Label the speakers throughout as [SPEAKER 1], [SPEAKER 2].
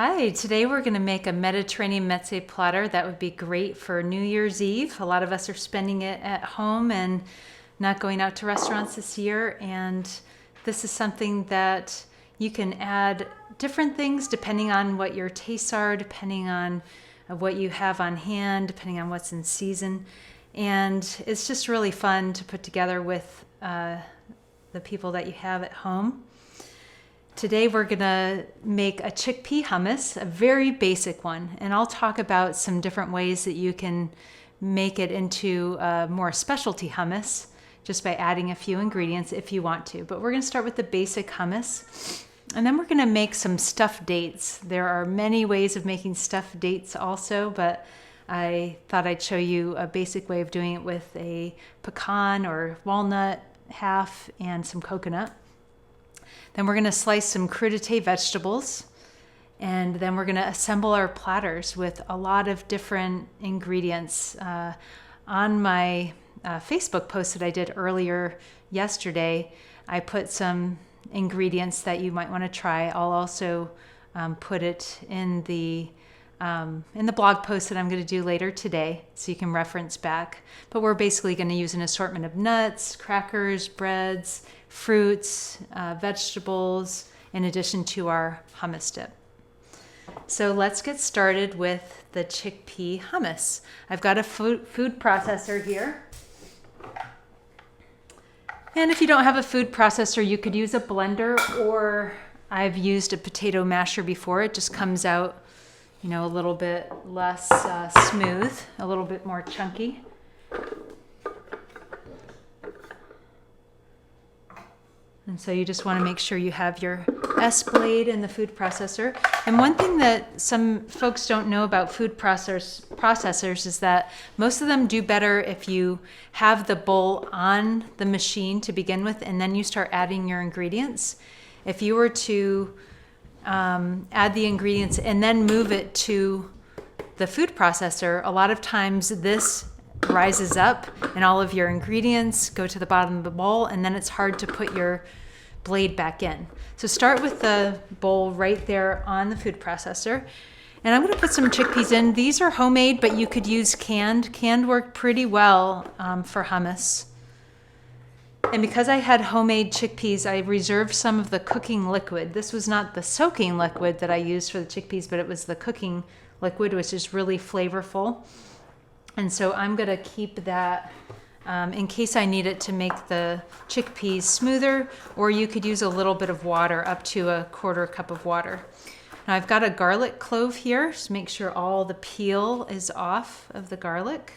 [SPEAKER 1] Hi, today we're going to make a Mediterranean Mezze Platter that would be great for New Year's Eve. A lot of us are spending it at home and not going out to restaurants this year, and this is something that you can add different things depending on what your tastes are, depending on what you have on hand, depending on what's in season, and it's just really fun to put together with the people that you have at home. Today we're gonna make a chickpea hummus, a very basic one, and I'll talk about some different ways that you can make it into a more specialty hummus just by adding a few ingredients if you want to. But we're gonna start with the basic hummus, and then we're gonna make some stuffed dates. There are many ways of making stuffed dates also, but I thought I'd show you a basic way of doing it with a pecan or walnut half and some coconut. Then we're going to slice some crudité vegetables, and then we're going to assemble our platters with a lot of different ingredients. On my Facebook post that I did earlier yesterday, I put some ingredients that you might want to try. I'll also put it in the blog post that I'm going to do later today, so you can reference back. But we're basically going to use an assortment of nuts, crackers, breads, fruits, vegetables, in addition to our hummus dip. So let's get started with the chickpea hummus. I've got a food processor here. And if you don't have a food processor, you could use a blender, or I've used a potato masher before. It just comes out, you know, a little bit less smooth, a little bit more chunky. And so you just want to make sure you have your S blade in the food processor. And one thing that some folks don't know about food processors is that most of them do better if you have the bowl on the machine to begin with, and then you start adding your ingredients. If you were to add the ingredients and then move it to the food processor, a lot of times this rises up and all of your ingredients go to the bottom of the bowl, and then it's hard to put your blade back in. So start with the bowl right there on the food processor. And I'm going to put some chickpeas in. These are homemade, but you could use canned. Canned work pretty well for hummus. And because I had homemade chickpeas, I reserved some of the cooking liquid. This was not the soaking liquid that I used for the chickpeas, but it was the cooking liquid, which is really flavorful. And so I'm going to keep that in case I need it to make the chickpeas smoother, or you could use a little bit of water, up to a quarter cup of water. Now I've got a garlic clove here, just make sure all the peel is off of the garlic.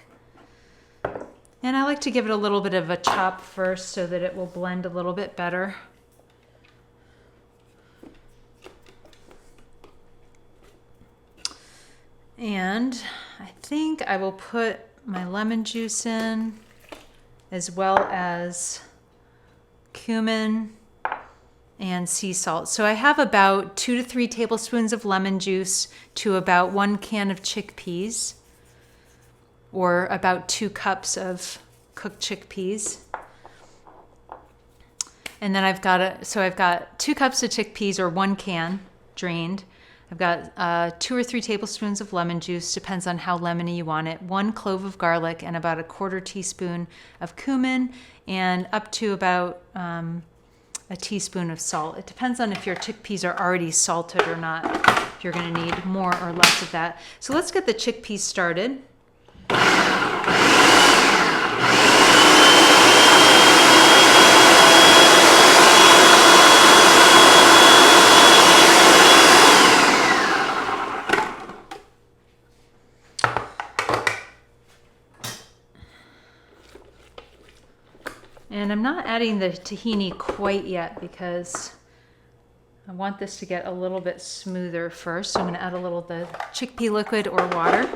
[SPEAKER 1] And I like to give it a little bit of a chop first so that it will blend a little bit better. And I think I will put my lemon juice in, as well as cumin and sea salt. So I have about 2 to 3 tablespoons of lemon juice to about 1 can of chickpeas, or about 2 cups of cooked chickpeas. And then I've got 2 cups of chickpeas, or 1 can drained. I've got 2 or 3 tablespoons of lemon juice, depends on how lemony you want it, 1 clove of garlic, and about a quarter teaspoon of cumin, and up to about a teaspoon of salt. It depends on if your chickpeas are already salted or not, if you're going to need more or less of that. So let's get the chickpeas started. And I'm not adding the tahini quite yet because I want this to get a little bit smoother first. So I'm going to add a little of the chickpea liquid or water.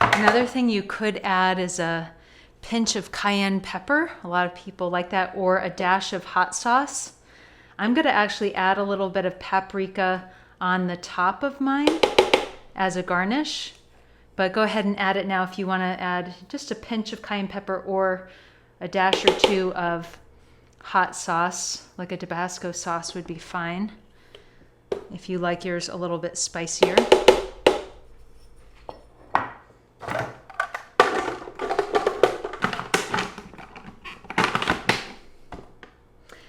[SPEAKER 1] Another thing you could add is a pinch of cayenne pepper. A lot of people like that, or a dash of hot sauce. I'm going to actually add a little bit of paprika on the top of mine as a garnish. but go ahead and add it now if you want to add just a pinch of cayenne pepper or a dash or two of hot sauce, like a Tabasco sauce would be fine if you like yours a little bit spicier.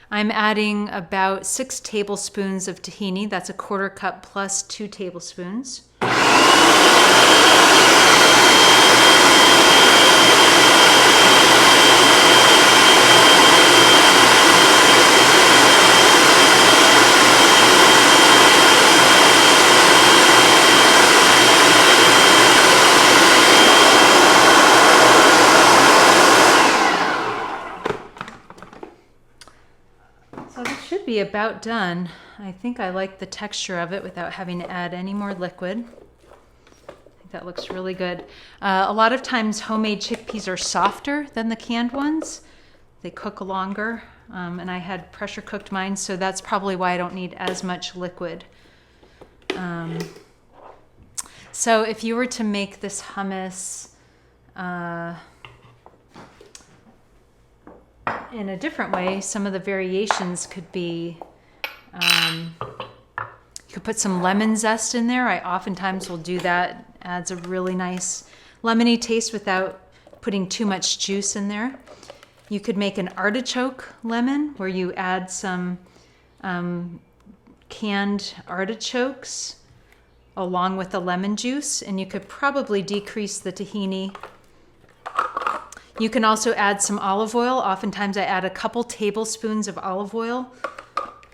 [SPEAKER 1] I'm adding about 6 tablespoons of tahini. That's a 1/4 cup plus 2 tablespoons. So this should be about done. I think I like the texture of it without having to add any more liquid. I think that looks really good. A lot of times homemade chickpeas are softer than the canned ones. They cook longer, and I had pressure cooked mine, so that's probably why I don't need as much liquid. So if you were to make this hummus in a different way, some of the variations could be, you could put some lemon zest in there. I oftentimes will do that. Adds a really nice lemony taste without putting too much juice in there. You could make an artichoke lemon where you add some canned artichokes along with the lemon juice, and you could probably decrease the tahini. You can also add some olive oil. Oftentimes I add a couple tablespoons of olive oil.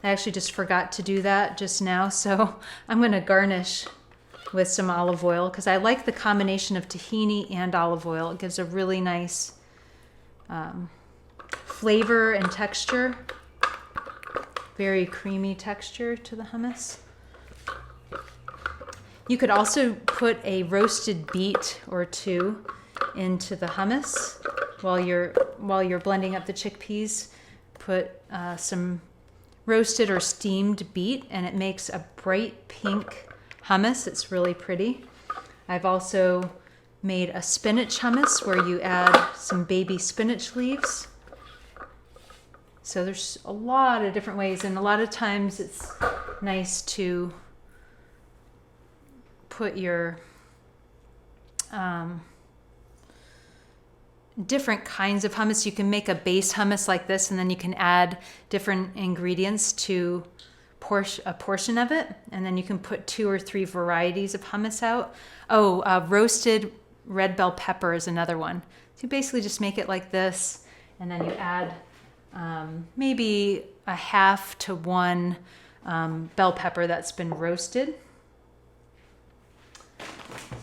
[SPEAKER 1] I actually just forgot to do that just now, so I'm going to garnish with some olive oil because I like the combination of tahini and olive oil. It gives a really nice flavor and texture. Very creamy texture to the hummus. You could also put a roasted beet or two into the hummus while you're blending up the chickpeas. Put some roasted or steamed beet, and it makes a bright pink hummus. It's really pretty. I've also made a spinach hummus where you add some baby spinach leaves. So there's a lot of different ways, and a lot of times it's nice to put your different kinds of hummus. You can make a base hummus like this, and then you can add different ingredients to a portion of it, and then you can put 2 or 3 varieties of hummus out. Roasted red bell pepper is another one. So you basically just make it like this, and then you add maybe a 1/2 to 1 bell pepper that's been roasted.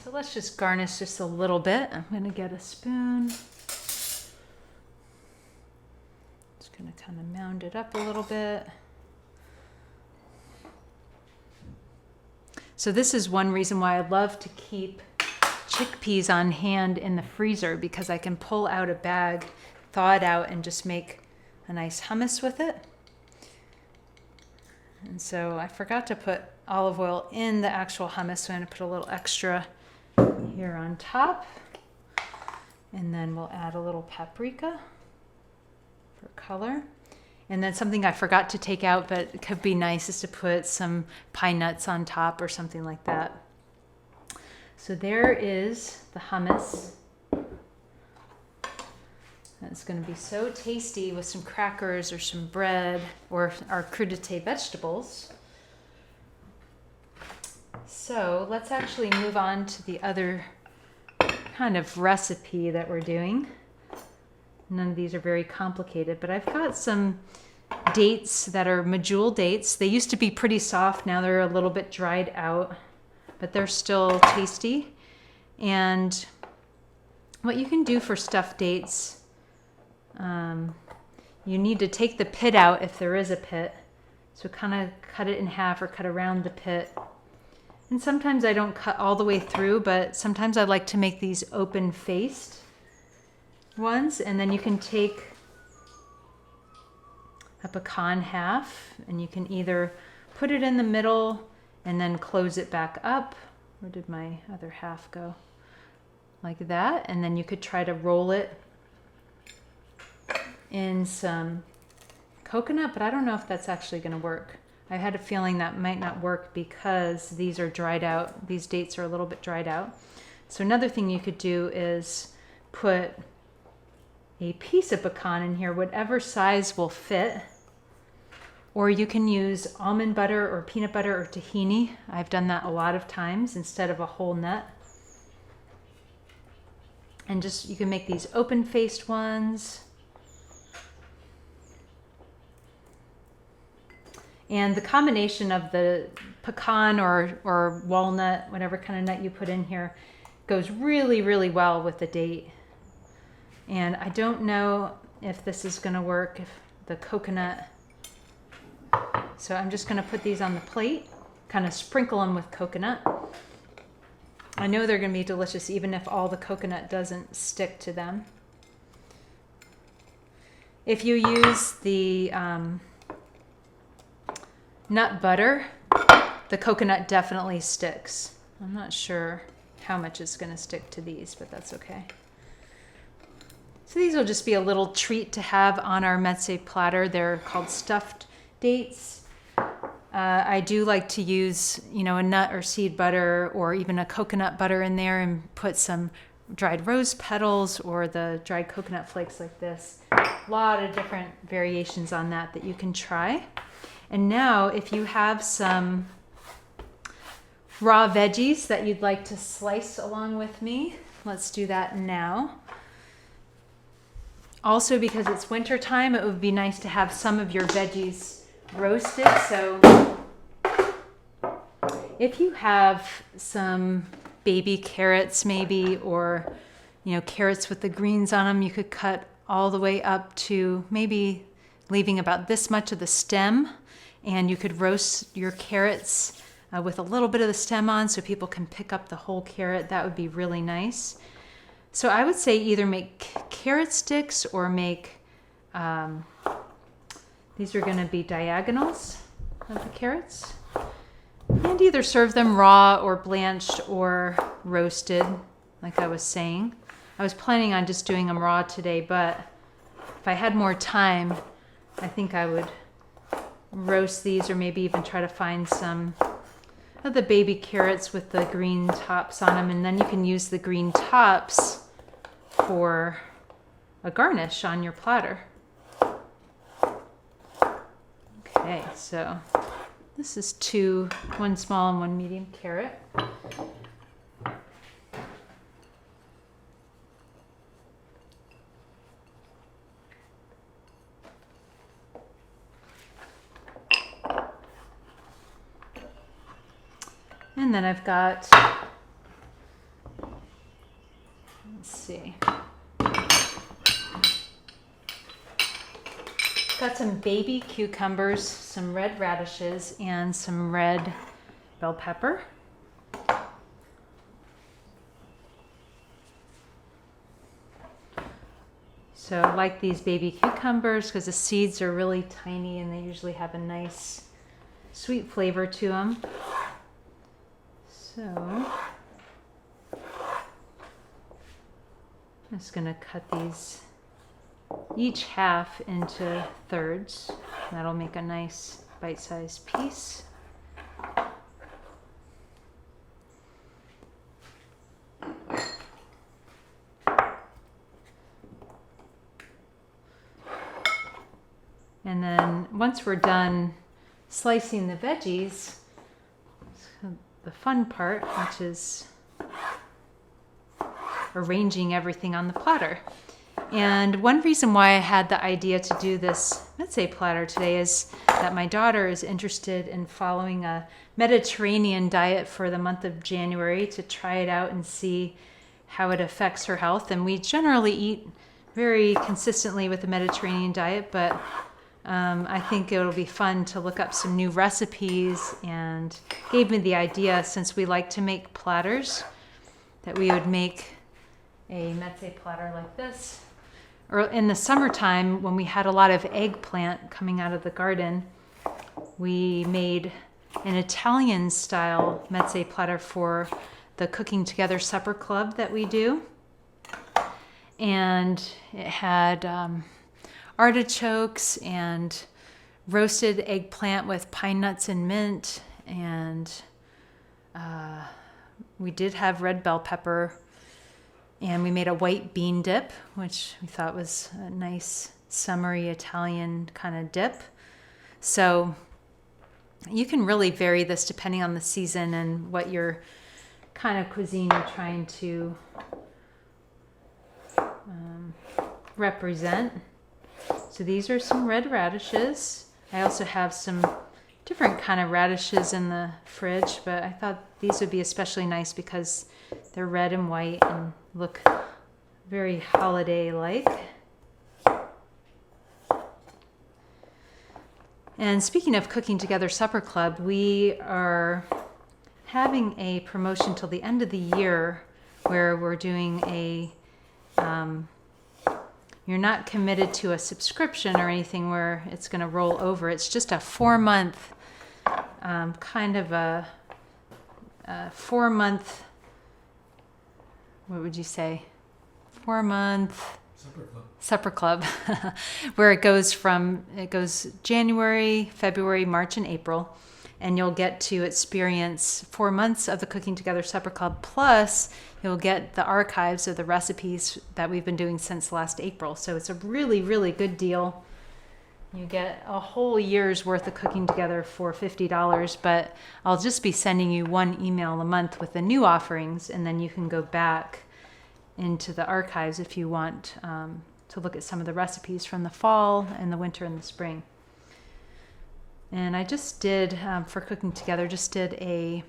[SPEAKER 1] So let's just garnish just a little bit. I'm going to get a spoon. Just going to kind of mound it up a little bit. So this is one reason why I love to keep chickpeas on hand in the freezer, because I can pull out a bag, thaw it out, and just make a nice hummus with it. And so I forgot to put olive oil in the actual hummus, so I'm going to put a little extra here on top. And then we'll add a little paprika for color. And then something I forgot to take out, but it could be nice, is to put some pine nuts on top or something like that. So there is the hummus. It's going to be so tasty with some crackers or some bread or our crudité vegetables. So let's actually move on to the other kind of recipe that we're doing. None of these are very complicated, but I've got some dates that are Medjool dates. They used to be pretty soft. Now they're a little bit dried out, but they're still tasty. And what you can do for stuffed dates, you need to take the pit out if there is a pit. So kind of cut it in half or cut around the pit. And sometimes I don't cut all the way through, but sometimes I like to make these open-faced ones. And then you can take a pecan half, and you can either put it in the middle and then close it back up. Where did my other half go? like that. And then you could try to roll it in some coconut, but I don't know if that's actually going to work. I had a feeling that might not work because these are dried out. These dates are a little bit dried out. So another thing you could do is put a piece of pecan in here, whatever size will fit. Or you can use almond butter or peanut butter or tahini. I've done that a lot of times instead of a whole nut. And just, you can make these open-faced ones. And the combination of the pecan or walnut, whatever kind of nut you put in here, goes really, really well with the date. And I don't know if this is going to work, if the coconut. So I'm just going to put these on the plate, kind of sprinkle them with coconut. I know they're going to be delicious even if all the coconut doesn't stick to them. If you use the nut butter, the coconut definitely sticks. I'm not sure how much is going to stick to these, but that's okay. So these will just be a little treat to have on our mezze platter. They're called stuffed dates. I do like to use, a nut or seed butter or even a coconut butter in there and put some dried rose petals or the dried coconut flakes like this. A lot of different variations on that you can try. And now if you have some raw veggies that you'd like to slice along with me, let's do that now. Also, because it's winter time, it would be nice to have some of your veggies roasted. So if you have some baby carrots maybe, or carrots with the greens on them, you could cut all the way up to maybe leaving about this much of the stem, and you could roast your carrots with a little bit of the stem on so people can pick up the whole carrot. That would be really nice. So I would say either make carrot sticks or make, these are going to be diagonals of the carrots, and either serve them raw or blanched or roasted, like I was saying. I was planning on just doing them raw today, but if I had more time, I think I would roast these, or maybe even try to find some of the baby carrots with the green tops on them, and then you can use the green tops for a garnish on your platter. Okay, so this is one small and one medium carrot. And then I've got, let's see, got some baby cucumbers, some red radishes, and some red bell pepper. So I like these baby cucumbers because the seeds are really tiny and they usually have a nice sweet flavor to them. So I'm just going to cut these each half into thirds. That'll make a nice bite-sized piece. And then once we're done slicing the veggies, the fun part, which is arranging everything on the platter. And one reason why I had the idea to do this mezze platter today is that my daughter is interested in following a Mediterranean diet for the month of January to try it out and see how it affects her health. And we generally eat very consistently with the Mediterranean diet, but I think it'll be fun to look up some new recipes, and gave me the idea, since we like to make platters, that we would make a mezze platter like this. Or in the summertime, when we had a lot of eggplant coming out of the garden, we made an Italian style mezze platter for the Cooking Together Supper Club that we do. and it had artichokes and roasted eggplant with pine nuts and mint, and we did have red bell pepper, and we made a white bean dip, which we thought was a nice summery Italian kind of dip. So you can really vary this depending on the season and what your kind of cuisine you're trying to represent. So these are some red radishes. I also have some different kind of radishes in the fridge, but I thought these would be especially nice because they're red and white and look very holiday-like. And speaking of Cooking Together Supper Club, we are having a promotion till the end of the year where we're doing a, you're not committed to a subscription or anything where it's going to roll over. It's just a 4-month, kind of a 4-month, what would you say? 4-month supper club where it goes January, February, March, and April, and you'll get to experience 4 months of the Cooking Together Supper Club, plus you'll get the archives of the recipes that we've been doing since last April. So it's a really, really good deal. You get a whole year's worth of cooking together for $50, but I'll just be sending you one email a month with the new offerings, and then you can go back into the archives if you want to look at some of the recipes from the fall and the winter and the spring. And I just did, for Cooking Together, just did a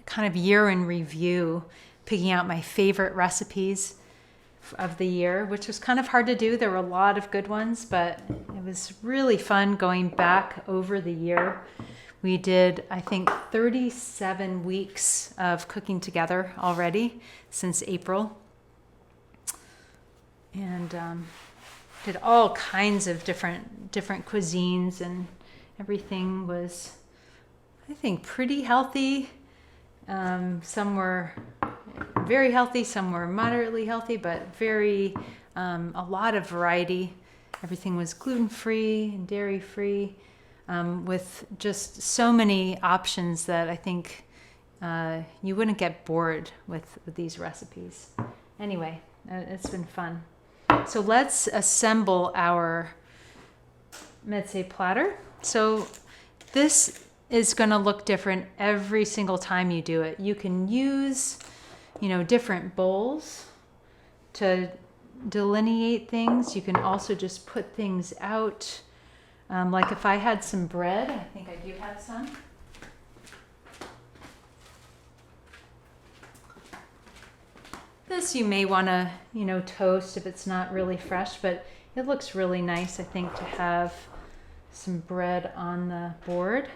[SPEAKER 1] kind of year in review, picking out my favorite recipes of the year, which was kind of hard to do. There were a lot of good ones, but it was really fun going back over the year. We did, I think, 37 weeks of cooking together already since April. And did all kinds of different cuisines, and everything was, I think, pretty healthy. Some were very healthy, some were moderately healthy, but a lot of variety. Everything was gluten-free and dairy-free, with just so many options that I think you wouldn't get bored with these recipes. Anyway, it's been fun. So let's assemble our mezze platter. So this is going to look different every single time you do it. You can use, different bowls to delineate things. You can also just put things out. Like if I had some bread, I think I do have some. This you may want to, toast if it's not really fresh, but it looks really nice, I think, to have some bread on the board.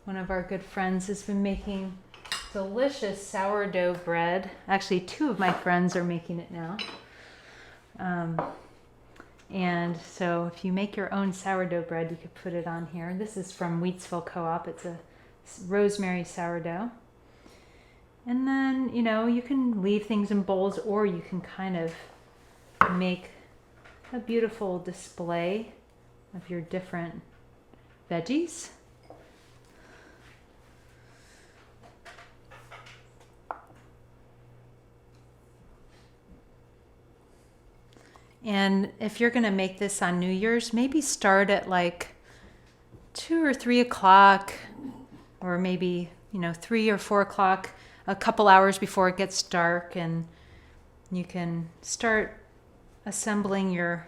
[SPEAKER 1] One of our good friends has been making delicious sourdough bread. Actually, 2 of my friends are making it now. And so if you make your own sourdough bread, you could put it on here. This is from Wheatsville Co-op. It's a rosemary sourdough. And then, you can leave things in bowls, or you can kind of make a beautiful display of your different veggies. And if you're going to make this on New Year's, maybe start at like 2 or 3 o'clock, or maybe, 3 or 4 o'clock, a couple hours before it gets dark, and you can start assembling your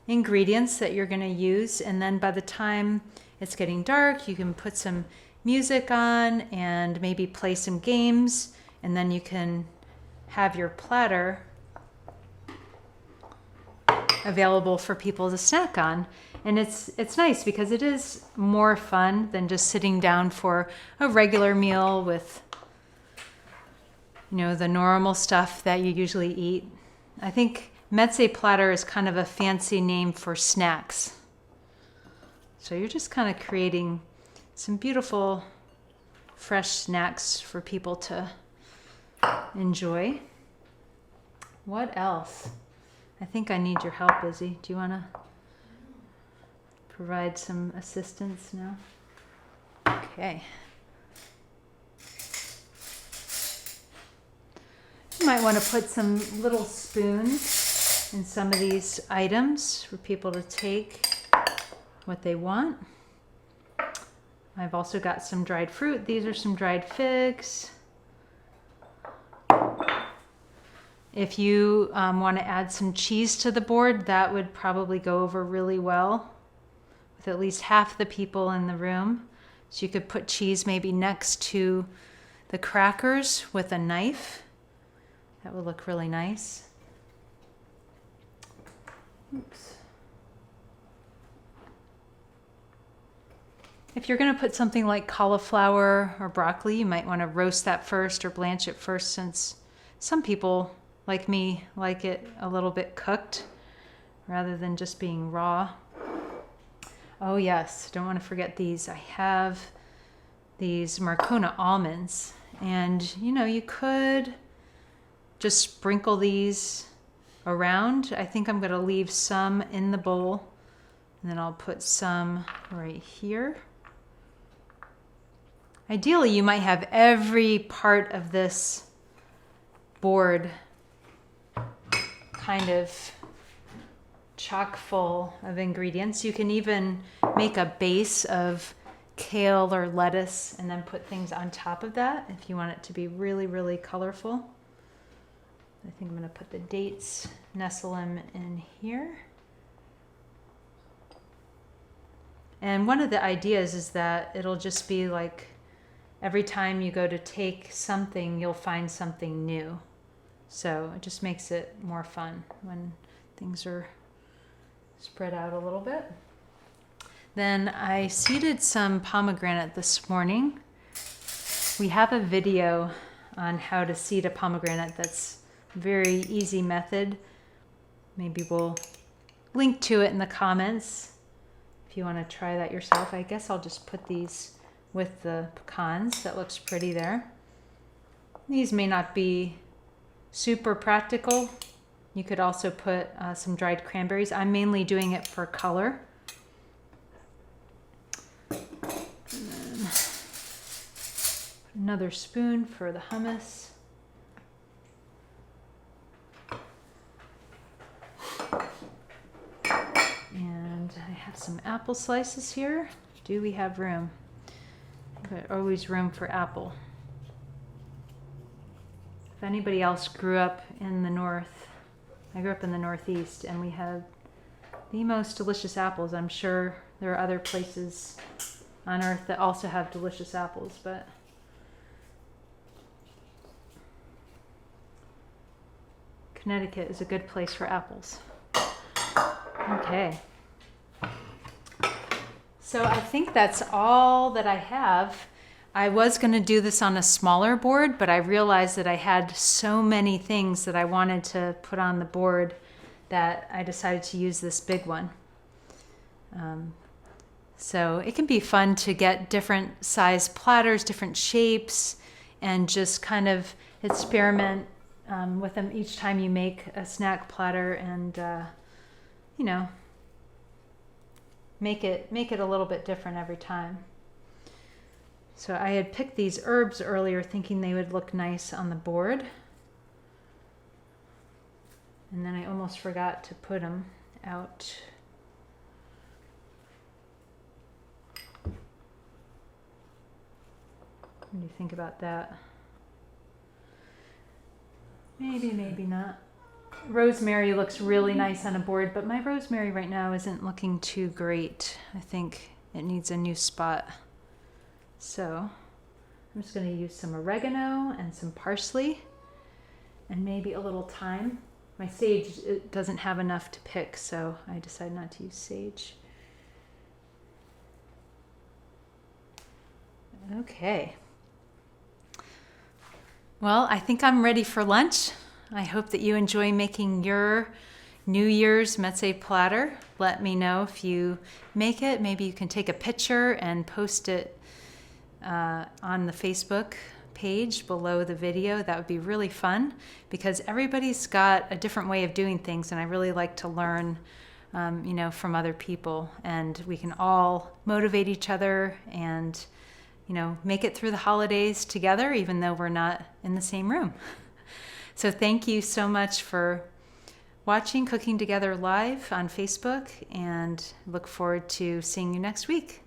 [SPEAKER 1] ingredients that you're going to use. And then by the time it's getting dark, you can put some music on and maybe play some games, and then you can have your platter available for people to snack on. And it's nice because it is more fun than just sitting down for a regular meal with the normal stuff that you usually eat. I think mezze platter is kind of a fancy name for snacks. So you're just kind of creating some beautiful fresh snacks for people to enjoy. What else? I think I need your help, Izzy. Do you want to provide some assistance now? Okay. You might want to put some little spoons in some of these items for people to take what they want. I've also got some dried fruit. These are some dried figs. If you want to add some cheese to the board, that would probably go over really well with at least half the people in the room. So you could put cheese maybe next to the crackers with a knife. That would look really nice. Oops. If you're going to put something like cauliflower or broccoli, you might want to roast that first or blanch it first, since some people, like me, like it a little bit cooked rather than just being raw. Oh yes, don't want to forget these. I have these Marcona almonds, and you could just sprinkle these around. I think I'm going to leave some in the bowl, and then I'll put some right here. Ideally, you might have every part of this board kind of chock full of ingredients. You can even make a base of kale or lettuce and then put things on top of that if you want it to be really, really colorful. I think I'm going to put the dates, nestle them in here. And one of the ideas is that it'll just be like every time you go to take something, you'll find something new. So it just makes it more fun when things are spread out a little bit. Then I seeded some pomegranate this morning. We have a video on how to seed a pomegranate that's a very easy method. Maybe we'll link to it in the comments if you want to try that yourself. I guess I'll just put these with the pecans. That looks pretty there. These may not be super practical. You could also put some dried cranberries. I'm mainly doing it for color. And then another spoon for the hummus. And I have some apple slices here. Do we have room? There's always room for apple. If anybody else grew up in the north, I grew up in the Northeast, and we had the most delicious apples. I'm sure there are other places on earth that also have delicious apples, but Connecticut is a good place for apples. Okay. So I think that's all that I have. I was going to do this on a smaller board, but I realized that I had so many things that I wanted to put on the board that I decided to use this big one. So it can be fun to get different size platters, different shapes, and just kind of experiment with them each time you make a snack platter, and make it a little bit different every time. So I had picked these herbs earlier thinking they would look nice on the board. And then I almost forgot to put them out. What do you think about that? Maybe, maybe not. Rosemary looks really nice on a board, but my rosemary right now isn't looking too great. I think it needs a new spot. So I'm just going to use some oregano and some parsley and maybe a little thyme. My sage, it doesn't have enough to pick, so I decided not to use sage. Okay. Well, I think I'm ready for lunch. I hope that you enjoy making your New Year's Mezze platter. Let me know if you make it. Maybe you can take a picture and post it on the Facebook page below the video. That would be really fun because everybody's got a different way of doing things, and I really like to learn from other people, and we can all motivate each other and make it through the holidays together, even though we're not in the same room. So thank you so much for watching Cooking Together Live on Facebook, and look forward to seeing you next week.